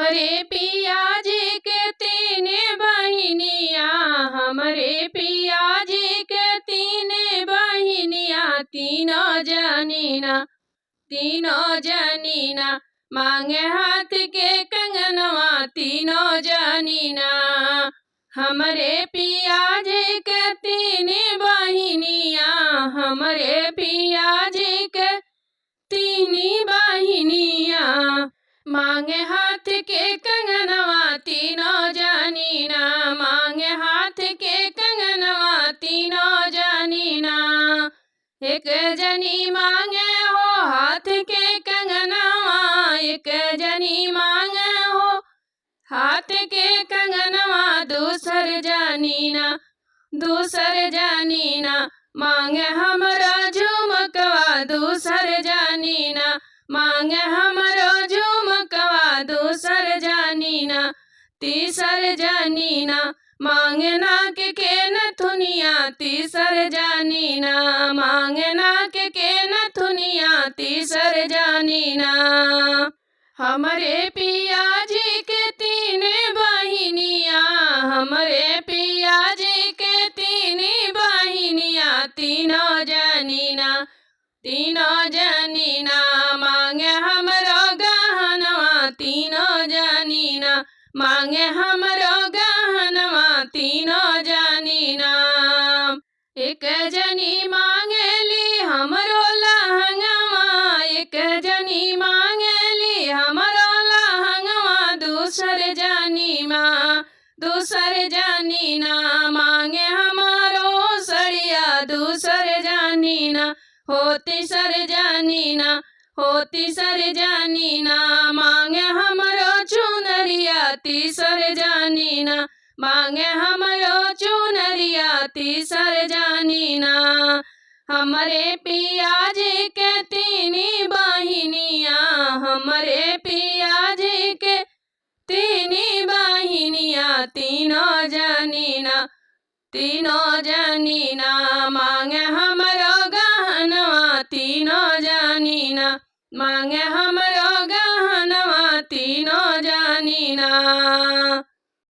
हरे पिया जी के तीन बहिनिया, हमरे पिया जी के तीन बहिनिया, तीनों जनीना मांगे हाथ के कंगनवा, तीनों जनीना। हमरे पिया जी के तीन बहिनिया, हमरे पिया जी के तीन बहिनिया, मांगे हाथ के कंगनवा, तीनों जनीना, मांगे हाथ के कंगनवा, तीनों जनीना। एक जनी मांगे हो हाथ के कंगनवा, एक जनी मांगे हो हाथ के कंगनवा, दूसर जनीना मांगे हमरा झुमकवा, दूसर जनीना मांगे हमरो झुमकवा, दूसर जनीना। तीसर जनीना मांगे नाक के नथुनिया, तीसर जनीना मांगे नाक के नथुनिया, तीसर जनीना। हमरे पिया जी के तीन बहिनिया, हमरे पिया जी के तीन बहिनिया, तीनों जनीना मांगे हमरो गहनवा, तीनों जनीना मांगे हमरो गहनवा, तीनों जनीना। एक जनी मांगेली हमरो लहंगवा, एक जनी मांगेली हमरो लहंगवा, दूसर जनीना मांगे हमारो सड़िया, दूसर जनीना। हो तीसर जनीना मांगे हमरो चुनरिया, तीसर जनीना मांगे हमरो चुनरिया, तीसर जनीना। हमरे पिया जी के तीन बहिनिया, हमरे पिया जी के तीन बहिनिया, तीनों जनीना मांगे हमरो गहनवा, तीनों जनीना मांगे हमरो